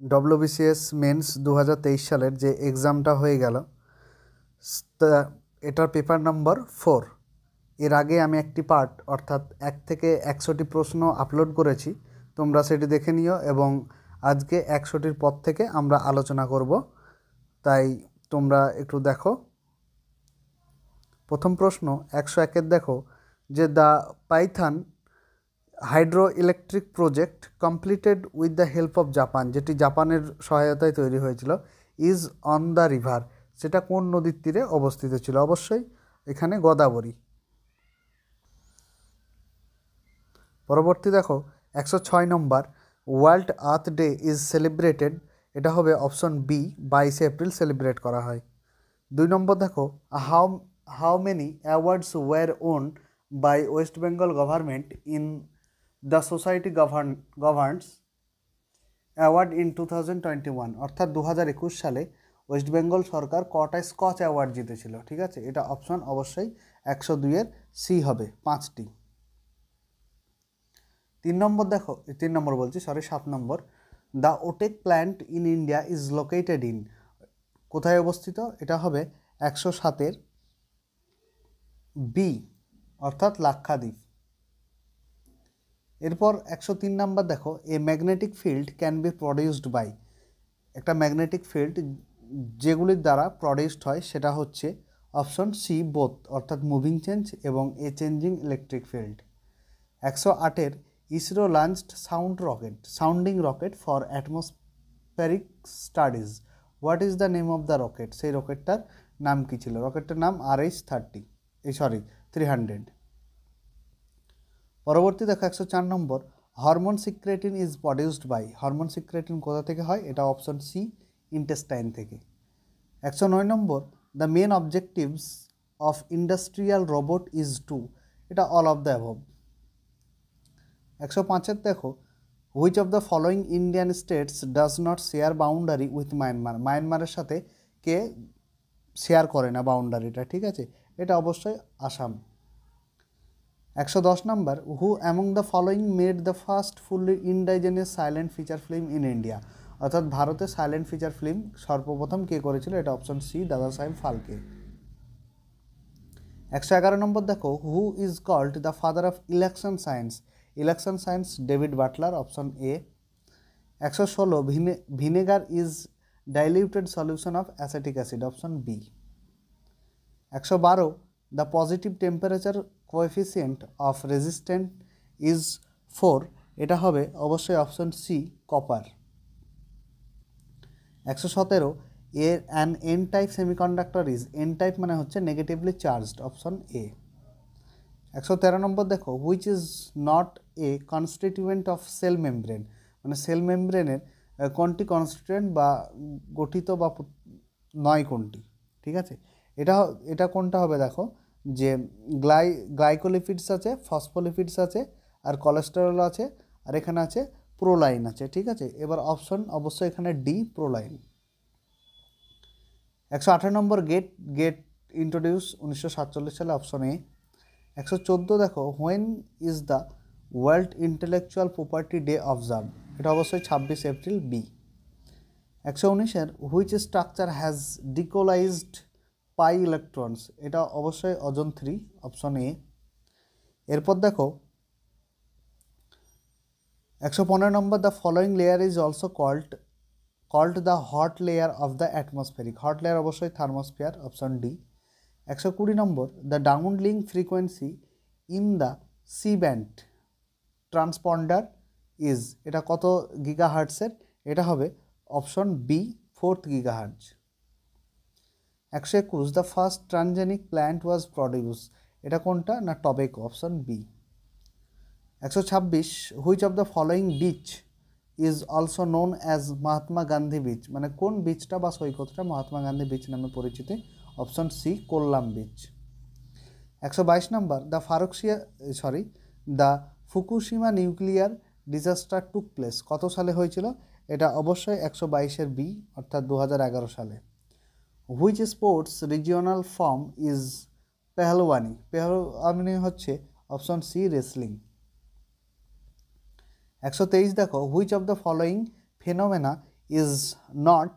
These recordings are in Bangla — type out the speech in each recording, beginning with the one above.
ডব্লিউবিসিএস মেন্স 2023 সালের যে এক্সামটা হয়ে গেল, তা এটার পেপার নাম্বার 4। এর আগে আমি একটি পার্ট অর্থাৎ 1 থেকে 100টি প্রশ্ন আপলোড করেছি, তোমরা সেটি দেখে নিও। এবং আজকে 100টির পর থেকে আমরা আলোচনা করব, তাই তোমরা একটু দেখো। প্রথম প্রশ্ন 101-এর দেখো যে the Python hydro electric project completed with the help of Japan, যেটি জাপানের সহায়তায় তৈরি হয়েছিল, ইজ অন দ্য রিভার, সেটা কোন নদীর তীরে অবস্থিত ছিল? অবশ্যই এখানে গোদাবরী। পরবর্তী দেখো 106 number, world earth day is celebrated, এটা হবে অপশন বি, 22 এপ্রিল সেলিব্রেট করা হয়। 2 নম্বর দেখো how many awards were won by West Bengal government in the society governs award in 2021, অর্থাৎ 2021 সালে ওয়েস্ট বেঙ্গল সরকার কটা স্কচ অ্যাওয়ার্ড জিতেছিল? ঠিক আছে, এটা অপশন অবশ্যই 102-এর সি হবে, 5টি। 3 নম্বর দেখো, 7 number, the OTEC plant in India is located in, কোথায় অবস্থিত? এটা হবে 107-এর বি, অর্থাৎ লাক্ষাদ্বীপ। এরপর 103 নাম্বার দেখো, a magnetic field can be produced by, একটা ম্যাগনেটিক ফিল্ড যেগুলির দ্বারা প্রডিউসড হয় সেটা হচ্ছে অপশন সি, বোথ, অর্থাৎ মুভিং চেঞ্জ এবং এ চেঞ্জিং ইলেকট্রিক ফিল্ড। 108-এর ISRO launched sounding rocket for atmospheric studies, what is the name of the rocket? সেই রকেটটার নাম কী ছিল? রকেটটার নাম RH-300। পরবর্তী দেখো 104 number, hormone secretin is produced by, hormone secretin কোথা থেকে হয়? এটা অপশন সি, ইন্টেস্টাইন থেকে। 109 number, the main objectives of industrial robot is to, এটা অল অফ দ্য অ্যাবভ। 105-এর দেখো, which of the following Indian states does not share boundary with Myanmar, মায়ানমারের সাথে কে শেয়ার করে না বাউন্ডারিটা? ঠিক আছে, এটা অবশ্যই Assam. 110 number, who among the following made the first fully indigenous silent feature film in India, অর্থাৎ ভারতে সাইলেন্ট ফিচার ফিল্ম সর্বপ্রথম কে করেছিল? এটা অপশন সি, দাদা সাহেব ফালকে। 111 নম্বর দেখো, who is called the father of election science, David Butler, option A. 116, vinegar is diluted solution of acetic acid, option B. 112, the positive temperature coefficient of resistant is 4, এটা হবে অবশ্যই option C, copper. 117, an N type semiconductor is, N type মানে হচ্ছে নেগেটিভলি চার্জড, অপশন এ। 113 নম্বর দেখো, which is not a constituent of cell membrane, মানে সেল মেমব্রেনের কোনটি কনস্টিটিউয়েন্ট বা গঠিত বা নয় কোনটি? ঠিক আছে, এটা কোনটা হবে? দেখো যে গ্লাইকোলিপিডস আছে, ফসফোলিপিডস আছে, আর কোলেস্টেরল আছে, আর এখানে আছে প্রোলাইন আছে। ঠিক আছে, এবার অপশন অবশ্যই এখানে D, proline. 118 number, get introduce 1947 সালে, অপশন এ। 114 দেখো, when is the world intellectual property day observe, এটা অবশ্যই 26 এপ্রিল, বি। 119-এর which structure has delocalized pi electrons, এটা অবশ্যই ওজন 3, অপশন এ। এরপর দেখো 115 number, the following layer is also called the hot layer of the atmospheric, hot layer অবশ্যই thermosphere, option D. 120 number, the downlink frequency in the C band transponder is, এটা কত গিগাহার্টসের? এটা হবে option B, 4th gigahertz. 121, the first transgenic plant was produce, এটা কোনটা? না tobacco, option B. 126, which of the following beach is also known as Mahatma Gandhi beach, মানে কোন বিচটা বা সৈকতটা মহাত্মা গান্ধী বিচ নামে পরিচিত? Option C, Kollam beach. 122 নম্বর, the Fukushima nuclear disaster took place, কত সালে হয়েছিল? এটা অবশ্যই 122-এর বি, অর্থাৎ 2011 সালে। Which sports regional form is pehlwani হচ্ছে অপশন সি, রেসলিং। 123 দেখো, which of the following phenomena is not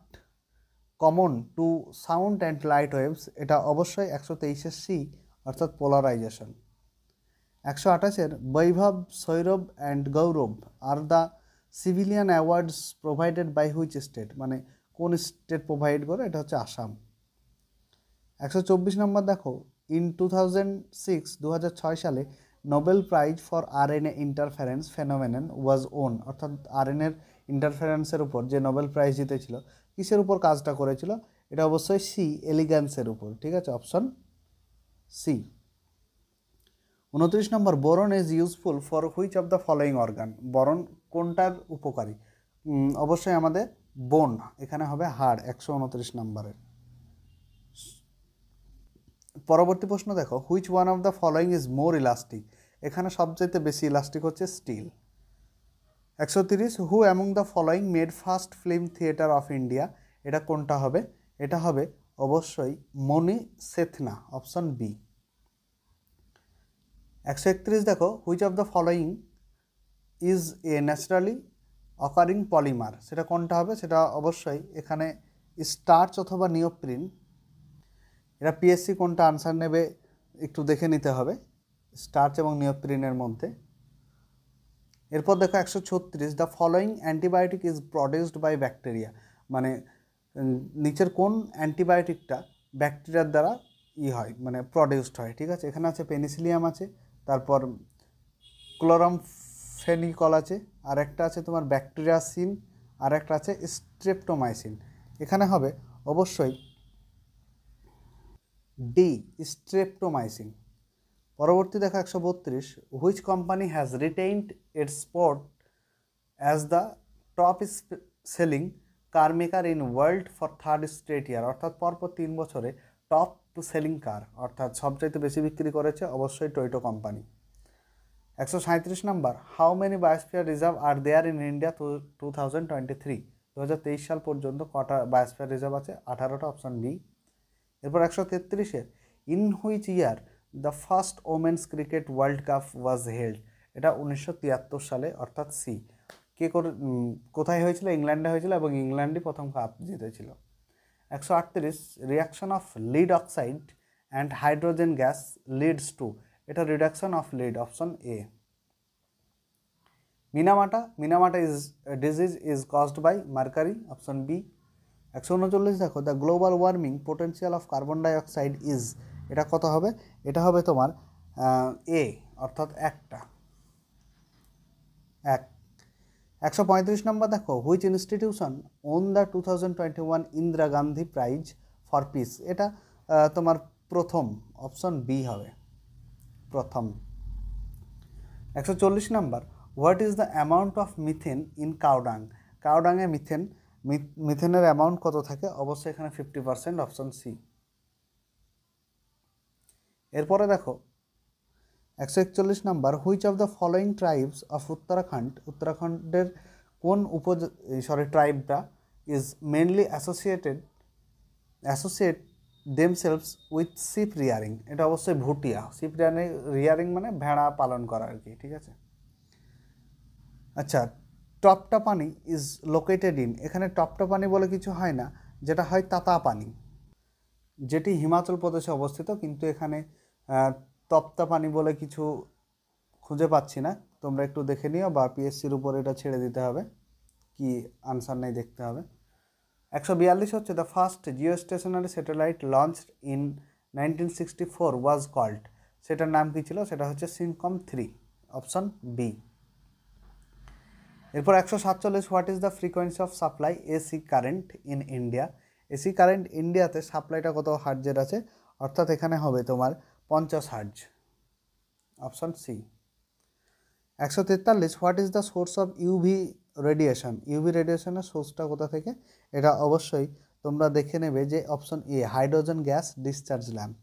common to sound and light waves, এটা অবশ্যই 123-এর সি অর্থাৎ পোলারাইজেশন। 128-এর Vaibhav, Saurav and Gaurav are the civilian awards provided by which state, মানে কোন স্টেট প্রোভাইড করে, এটা হচ্ছে আসাম। 124 নম্বর দেখো, ইন 2006 সালে Nobel prize for RNA interference phenomenon was won, অর্থাৎ আরএনএর ইন্টারফারেন্সের উপর যে নোবেল প্রাইজ জিতেছিল, কিসের উপর কাজটা করেছিল, এটা অবশ্যই সি, এলিগ্যান্সের উপর, ঠিক আছে, অপশন সি। 29 নম্বর, boron is useful for which of the following organ, boron কোনটার উপকারী, অবশ্যই আমাদের বোন, এখানে হবে হাড়, 129 নম্বরের। পরবর্তী প্রশ্ন দেখো, which one of the following is more elastic, এখানে সবচাইতে বেশি ইলাস্টিক হচ্ছে steel. 130, who among the following made first film theatre of India, এটা কোনটা হবে, এটা হবে অবশ্যই মণি সেথনা, অপশন বি। 131 দেখো, which of the following is a naturally occurring polymer, সেটা কোনটা হবে, সেটা অবশ্যই এখানে স্টার্চ অথবা নিওপ্রিন। এটা পিএসসি কোনটা আনসার নেবে একটু দেখে নিতে হবে, স্টার্চ এবং নিওপ্রিনের মধ্যে। এরপর দেখো 136, the following antibiotic is produced by bacteria, মানে নিচের কোন অ্যান্টিবায়োটিকটা ব্যাকটেরিয়ার দ্বারা হয়, মানে প্রডিউসড হয়, ঠিক আছে, এখানে আছে পেনিসিলিয়াম আছে, তারপর ক্লোরামফেনিকল আছে, আর একটা আছে তোমার ব্যাকটেরিয়াসিন, আর একটা আছে স্ট্রেপ্টোমাইসিন, এখানে হবে অবশ্যই ডি, স্ট্রেপ্টোমাইসিন। পরবর্তী দেখো 132, which company has retained its spot as the top selling car maker in world for third straight year, অর্থাৎ পরপর 3 বছরে টপ সেলিং কার, অর্থাৎ সবচাইতে বেশি বিক্রি করেছে অবশ্যই টয়োটা কোম্পানি। 137 নম্বর, how many biosphere reserve are there in India 2023, 2023 সাল পর্যন্ত কটা বায়োস্ফিয়ার রিজার্ভ আছে, 18টা, অপশন বি। এরপর 133-এর, in which year the first women's cricket world cup was held, এটা 1973 সালে, অর্থাৎ সি। কোথায় হয়েছিল, ইংল্যান্ডে হয়েছিল, এবং ইংল্যান্ডই প্রথম কাপ জিতেছিল। 138, reaction of lead oxide and hydrogen gas leads to, এটা reduction of lead, option A. Minamata disease is caused by mercury, option B. 139 দেখো, the global warming potential of carbon dioxide is, এটা কত হবে, এটা হবে তোমার এ, অর্থাৎ একটা, 135 নম্বর দেখো, which institution won the 2021 Indira Gandhi prize for peace, এটা তোমার প্রথম, অপশন বি হবে, প্রথম। 140 number, what is the amount of methane in cow dung, কাউডাঙে মিথেনের অ্যামাউন্ট কত থাকে, অবশ্যই এখানে 50%, অপশন সি। এরপরে দেখো 141 number, which of the following tribes of Uttarakhand, উত্তরাখণ্ডের কোন ট্রাইবটা is mainly associate themselves with sheep rearing, এটা অবশ্যই ভুটিয়া, শিপ রিয়ারিং মানে ভেড়া পালন করা আর কি, ঠিক আছে। আচ্ছা, টপটাপানি ইজ লোকেটেড ইন, এখানে টপটাপানি বলে কিছু হয় না, যেটা হয় তাতাপানি, যেটি হিমাচল প্রদেশে অবস্থিত, কিন্তু এখানে তপ্তাপানি বলে কিছু খুঁজে পাচ্ছি না, তোমরা একটু দেখে নিও, বা পিএসসির উপর এটা ছেড়ে দিতে হবে, কি আনসার নেই দেখতে হবে। 142 হচ্ছে, the first geostationary satellite launched in 1964 was called, সেটার নাম কী ছিল, সেটা হচ্ছে সিনকম 3, অপশন বি। এরপর 147, what is the frequency of supply AC current in India, AC current ইন্ডিয়াতে সাপ্লাইটা কত হার্জের আছে, অর্থাৎ এখানে হবে তোমার 50 hertz, option C. 143, what is the source of UV radiation, UV রেডিয়েশনের সোর্সটা কোথা থেকে, এটা অবশ্যই তোমরা দেখে নেবে যে অপশন এ, হাইড্রোজেন গ্যাস ডিসচার্জ ল্যাম্প।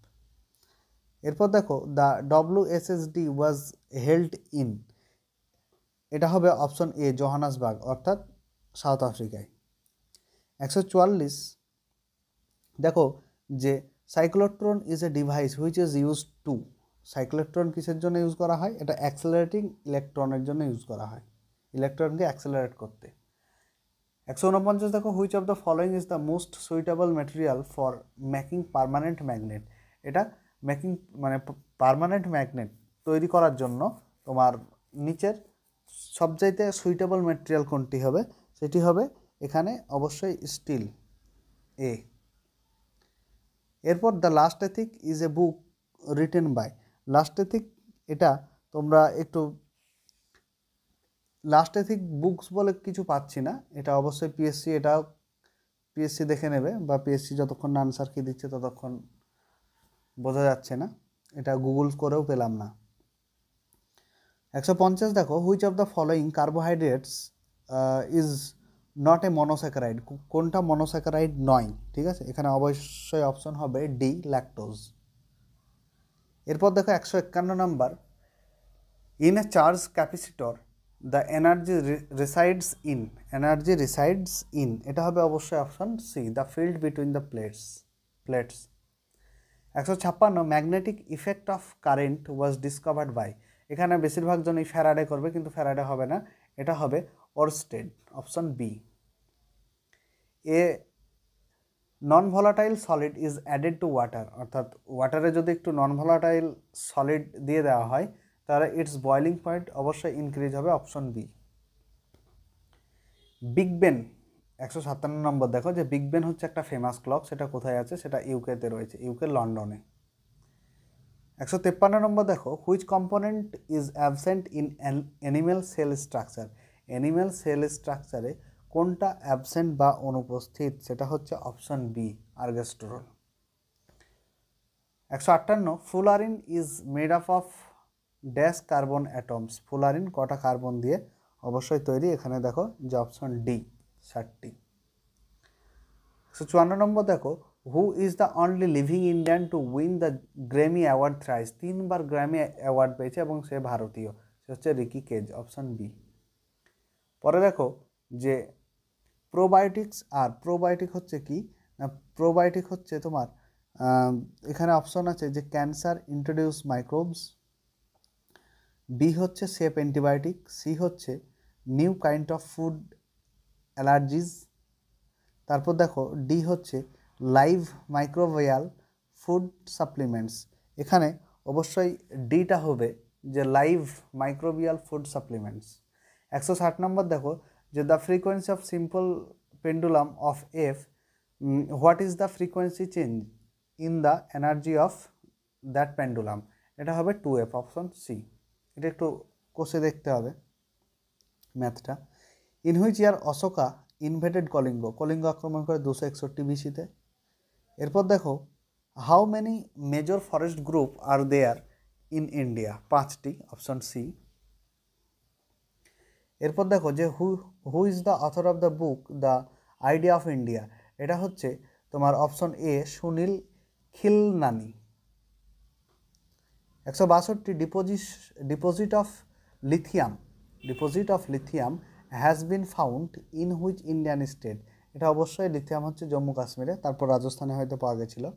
এরপর দেখো, the WSSD was held in, এটা হবে অপশন এ, জোহান্সবার্গ, অর্থাৎ সাউথ আফ্রিকায়। 144 দেখো যে cyclotron is a device which is use to, cyclotron কিসের জন্য ইউজ করা হয়, এটা অ্যাক্সেলারেটিং ইলেকট্রনের জন্য ইউজ করা হয়, ইলেকট্রনকে অ্যাক্সেলারেট করতে। 149 দেখো, which of the following is the most suitable material for making permanent magnet. এটা মেকিং মানে পার্মানেন্ট ম্যাগনেট তৈরি করার জন্য তোমার নিচের সবচাইতে সুইটেবল ম্যাটেরিয়াল কোনটি হবে, সেটি হবে এখানে অবশ্যই স্টিল, এ। এরপর the last ethic is a book written by. Last ethic এটা তোমরা একটু লাস্ট এথিক বুকস বলে কিছু পাচ্ছি না, এটা অবশ্যই পিএসসি, এটাও পিএসসি দেখে নেবে, বা পিএসসি যতক্ষণ না আনসার কি দিচ্ছে ততক্ষণ বোঝা যাচ্ছে না, এটা গুগল করেও পেলাম না। 150 দেখো, which of the following carbohydrates is not A monosaccharide. কোনটা মনোস্যাকারাইড নয়, ঠিক আছে, এখানে অবশ্যই অপশন হবে ডি, ল্যাকটোজ। এরপর দেখো 151 নাম্বার, in a charge capacitor the energy resides in. Energy resides in, এটা হবে অবশ্যই option C, the field between the plates. 156, magnetic effect of current was discovered by. এখানে বেশিরভাগ জনই ফ্যারাডে করবে, কিন্তু ফ্যারাডে হবে না, এটা হবে worsted, option B. A non volatile solid is added to water, অর্থাৎ ওয়াটারে যদি একটু নন ভলাটাইল সলিড দিয়ে দেওয়া হয় তাহলে ইটস বয়লিং পয়েন্ট অবশ্যই ইনক্রিজ হবে, অপশন বি। বিগ বেন 157 নম্বর দেখো, যে বিগ বেন হচ্ছে একটা ফেমাস ক্লক, সেটা কোথায় আছে, সেটা ইউকেতে রয়েছে, ইউকে লন্ডনে। 153 নম্বর দেখো, which component is absent in animal cell structure. Animal cell স্ট্রাকচারে কোনটা অ্যাবসেন্ট বা অনুপস্থিত, সেটা হচ্ছে option B, ergosterol. 158, fullerene is made up of dash carbon atoms. Fullerene কটা কার্বন দিয়ে অবশ্যই তৈরি, এখানে দেখো যে অপশন ডি, 7টি। 154 নম্বর দেখো, who is the only living Indian to win the Grammy award thrice. 3বার গ্র্যামি অ্যাওয়ার্ড পেয়েছে এবং সে ভারতীয়, সে হচ্ছে রিকি কেজ, অপশন বি। পরে দেখো যে প্রোবায়োটিক্স, আর প্রোবায়োটিক হচ্ছে কি না, প্রোবায়োটিক হচ্ছে তোমার এখানে অপশন আছে যে ক্যান্সার ইন্ট্রোডিউস মাইক্রোবস, বি হচ্ছে সেফ অ্যান্টিবায়োটিক, সি হচ্ছে নিউ কাইন্ড অফ ফুড অ্যালার্জিজ, তারপর দেখো ডি হচ্ছে লাইভ মাইক্রোবিয়াল ফুড সাপ্লিমেন্টস। এখানে অবশ্যই ডিটা হবে যে লাইভ মাইক্রোবিয়াল ফুড সাপ্লিমেন্টস। 160 নম্বর দেখো, যে the frequency of simple pendulum of F, what is the frequency change in the energy of that pendulum. এটা হবে 2f, অপশন সি। এটা একটু কষে দেখতে হবে ম্যাথটা। In which year Ashoka invaded Kalinga. Kalinga আক্রমণ করে 261 বিসিতে। এরপর দেখো, how many major forest group are there in India. 5টি, অপশন সি। এরপর দেখো যে who is the author of the book the idea of India. এটা হচ্ছে তোমার option A, Sunil Khilnani. 162, deposit of lithium has been found in which Indian state. এটা অবশ্যই লিথিয়াম হচ্ছে জম্মু কাশ্মীরে, তারপর রাজস্থানে হয়তো পাওয়া গেছিলো।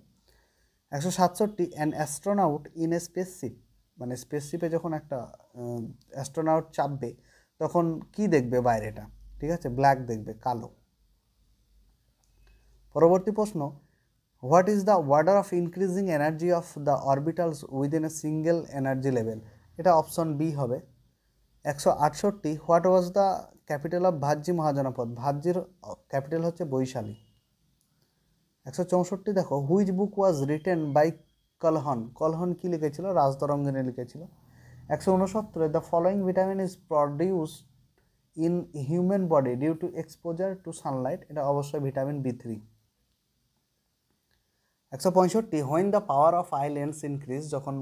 167, অ্যান অ্যাস্ট্রোনাউট ইন এ স্পেসশিপ, মানে স্পেসশিপে যখন একটা অ্যাস্ট্রোনাউট চাপবে তখন কি দেখবে বাইরেটা, ঠিক আছে, ব্ল্যাক দেখবে, কালো। পরবর্তী প্রশ্ন, what is the order of increasing energy of the orbitals within a single energy level. এটা অপশন বি হবে। 168, what was the capital of Vajji mahajanapada. ভাজ্জির ক্যাপিটাল হচ্ছে বৈশালী। 164 দেখো, which book was written by Kalhana কি লিখেছিল, রাজতরঙ্গিনী লিখেছিল। 169, the following vitamin is produce in human body due to exposure to sunlight. এটা অবশ্যই vitamin B3। 165, when the power of I lens increase. যখন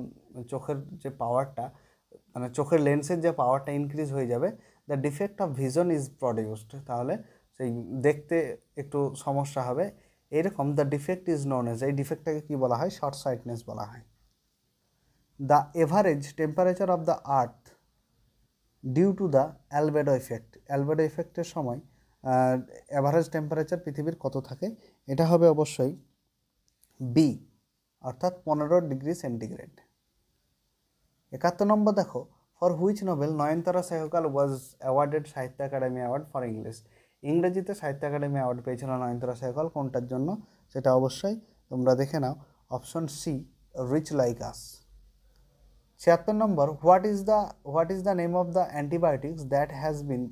চোখের যে পাওয়ারটা, মানে চোখের লেন্সের যে পাওয়ারটা ইনক্রিজ হয়ে যাবে, the defect of vision is produced. তাহলে সেই দেখতে একটু সমস্যা হবে, এরকম the defect is known as, এই ডিফেক্টটাকে কী বলা হয়, শর্ট সাইটনেস বলা হয়। The average temperature of the earth due to the albedo effect. Albedo ইফেক্টের সময় অ্যাভারেজ টেম্পারেচার পৃথিবীর কত থাকে, এটা হবে অবশ্যই বি, অর্থাৎ 15 ডিগ্রি সেন্টিগ্রেড। 71 নম্বর দেখো, for which novel Nayantara Sahgal was awarded Sahitya Akademi award for English. ইংরেজিতে সাহিত্য একাডেমি অ্যাওয়ার্ড পেয়েছিল নয়নতারা সেহগল, কোনটার জন্য সেটা অবশ্যই তোমরা দেখে নাও, option C, rich like us. 76 number, what is the name of the antibiotics that has been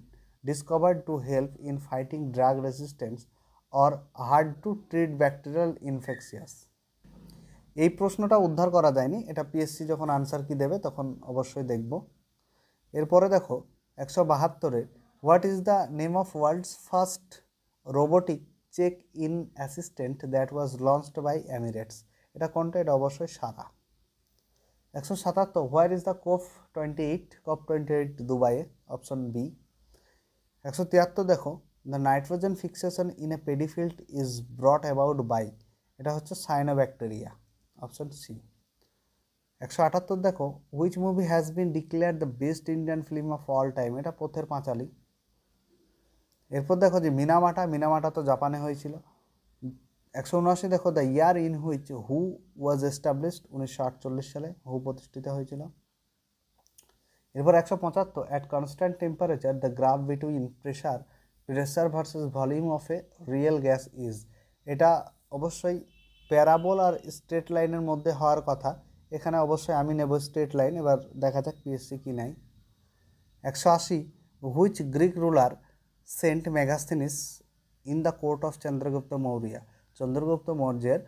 discovered to help in fighting drug resistance or hard to treat bacterial infectious. এই প্রশ্নটা উদ্ধার করা যায়নি, এটা পিএসসি যখন আনসার কি দেবে তখন অবশ্যই দেখব। এরপরে দেখো 172-এ, what is the name of world's first robotic check in assistant that was launched by Emirates. এটা কোনটা? এটা অবশ্যই সারা। 177, হোয়ার ইজ দ্য COP28 দুবাইয়ে, অপশন বি। 173 দেখো, the nitrogen fixation in a paddy field is brought about by, এটা হচ্ছে সায়ানোব্যাকটেরিয়া, অপশন সি। 178 দেখো, which movie has been declare the best Indian film of all time, এটা পথের পাঁচালী। এরপর দেখো যে মিনামাটা তো জাপানে হয়েছিল। 179 দেখো, the year in which who was established, 1948 সালে হু প্রতিষ্ঠিত হয়েছিল। এরপর 175, at constant temperature the graph between pressure versus volume of A real gas is, এটা অবশ্যই প্যারাবোল আর স্ট্রেট লাইনের মধ্যে হওয়ার কথা, এখানে অবশ্যই আমি নেব স্ট্রেট লাইন। এবার দেখা যাক পিএসসি কি নাই। 180, which Greek ruler sent Megasthenes in the court of Chandragupta Maurya, Chandragupta মৌর্যের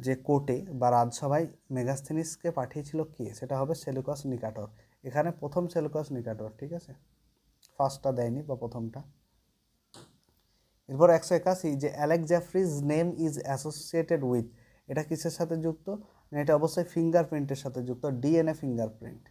যে কোর্টে বা রাজসভায় মেগাস্থেনিসকে পাঠিয়েছিল কে, সেটা হবে সেলুকাস নিকাটর। এখানে প্রথম সেলুকাস নিকাটর, ঠিক আছে, ফার্স্টটা দেয়নি বা প্রথমটা। এরপর 181, যে Alex Jeffreys name is associated with, এটা কিসের সাথে যুক্ত? এটা অবশ্যই ফিঙ্গারপ্রিন্টের সাথে যুক্ত, DNA fingerprint.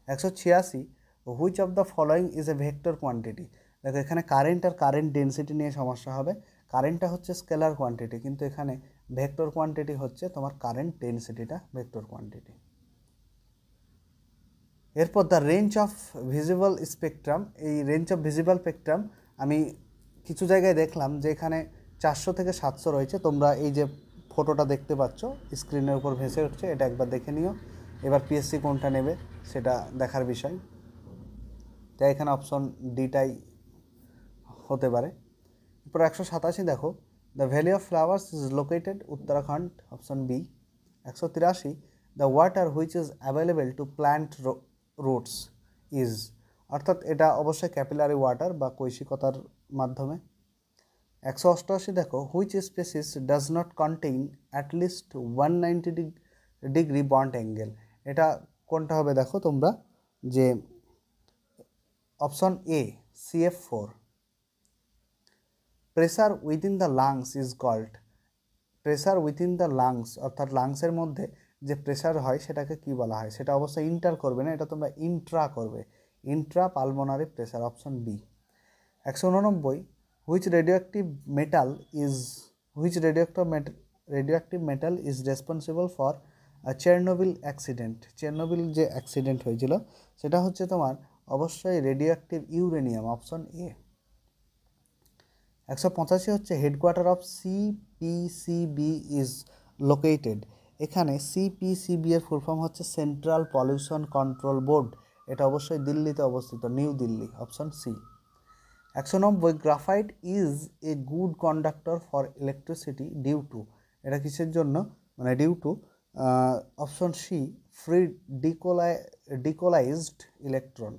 186, which of the following is a vector quantity, দেখো এখানে কারেন্ট আর কারেন্ট ডেন্সিটি নিয়ে সমস্যা হবে। কারেন্টটা হচ্ছে স্কেলার কোয়ান্টিটি, কিন্তু এখানে ভেক্টর কোয়ান্টিটি হচ্ছে তোমার কারেন্ট ডেন্সিটিটা ভেক্টর কোয়ান্টিটি। এরপর the range of visible spectrum, এই রেঞ্জ অফ ভিজিবল স্পেকট্রাম আমি কিছু জায়গায় দেখলাম যে এখানে 400 থেকে 700 রয়েছে। তোমরা এই যে ফটোটা দেখতে পাচ্ছ স্ক্রিনের উপর ভেসে উঠছে, এটা একবার দেখে নিও। এবার পিএসসি কোনটা নেবে সেটা দেখার বিষয়, তাই এখানে অপশন ডিটাই হতে পারে। এরপর 187 দেখো, the valley of flowers is located Uttarakhand, option B. 183, the water which is available to plant roots is, অর্থাৎ এটা অবশ্যই ক্যাপিলারি ওয়াটার বা কৈশিকতার মাধ্যমে। 188 দেখো, which species does not contain at least 190 degree bond angle, এটা কোনটা হবে দেখো তোমরা, যে option A, CF4। Pressure within the lungs is called, pressure within the lungs অর্থাৎ লাংসের মধ্যে যে প্রেসার হয় সেটাকে কি বলা হয়, সেটা অবশ্যই ইন্টার করবে না, এটা তোমরা ইন্ট্রা করবে, intra pulmonary pressure, option B. 189, which radioactive metal is responsible for Chernobyl accident, Chernobyl যে অ্যাক্সিডেন্ট হয়েছিল সেটা হচ্ছে তোমার অবশ্যই রেডিওঅ্যাক্টিভ ইউরেনিয়াম, অপশন এ। 185 হচ্ছে headquarter of CPCB is located, এখানে CPCB এর ফুল ফর্ম হচ্ছে সেন্ট্রাল পলিউশন কন্ট্রোল বোর্ড, এটা অবশ্যই দিল্লিতে অবস্থিত, New Delhi, option C. 190, graphite is a good conductor for electricity due to, এটা কিসের জন্য, মানে due to option C, free delocalized electron.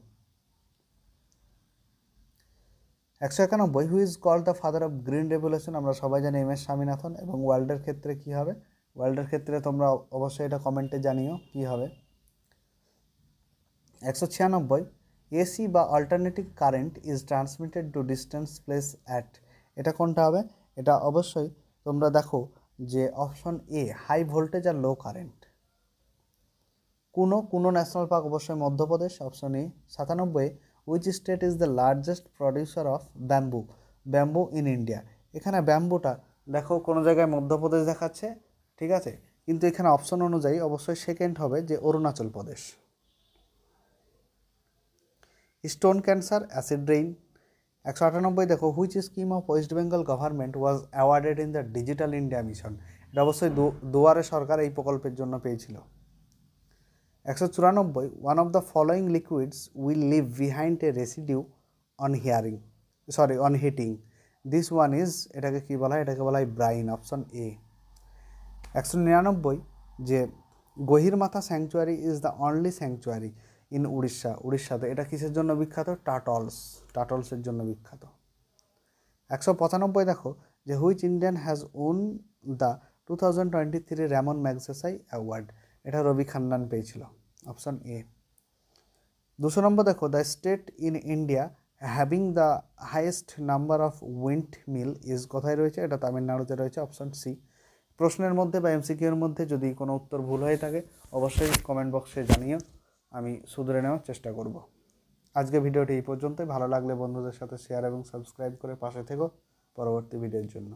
191, who is called the father of green revolution, আমরা সবাই জানি MS স্বামীনাথন। এবং ওয়ার্ল্ডের ক্ষেত্রে কি হবে, ওয়ার্ল্ডের ক্ষেত্রে তোমরা অবশ্যই এটা কমেন্টে জানিও কি হবে। 196, AC বা alternative current is transmitted to distance place at, এটা কোনটা হবে, এটা অবশ্যই তোমরা দেখো যে অপশন এ, হাই ভোল্টেজ আর low current. Kuno national park অবশ্যই Madhya Pradesh, option A. 97, which state is the largest producer of bamboo in India, এখানে ব্যাম্বুটা দেখো কোনো জায়গায় মধ্যপ্রদেশ দেখাচ্ছে, ঠিক আছে, কিন্তু এখানে অপশন অনুযায়ী অবশ্যই সেকেন্ড হবে যে Arunachal Pradesh. Stone cancer, acid rain. 198 দেখো, which scheme of West Bengal government was awarded in the digital India mission, এটা অবশ্যই দুয়ারে সরকার এই প্রকল্পের জন্য পেয়েছিল। 194, one of the following liquids will leave behind a residue on hearing, sorry on heating, this one is, এটাকে কী বলা হয়, এটাকে বলা হয় ব্রাইন, অপশন এ। 199 যে Gahirmatha sanctuary is the only sanctuary in Orissa, উড়িষ্যাতে এটা কিসের জন্য বিখ্যাত, টাটলসের জন্য বিখ্যাত। 195 দেখো যে which Indian has won the 2023 Ramon Magsaysay award, এটা রবি খান্নান পেয়েছিল, অপশন এ। 200 নম্বর দেখো the state in India having the highest number of windmill is, কোথায় রয়েছে, এটা তামিলনাড়ুতে রয়েছে, অপশন সি। প্রশ্নের মধ্যে বা এমসিকিউর মধ্যে যদি কোনো উত্তর ভুল হয়ে থাকে অবশ্যই কমেন্ট বক্সে জানিও, আমি শুধরে নেওয়ার চেষ্টা করব। আজকে ভিডিওটি এই পর্যন্তই, ভালো লাগলে বন্ধুদের সাথে শেয়ার এবং সাবস্ক্রাইব করে পাশে থেকো পরবর্তী ভিডিওর জন্য।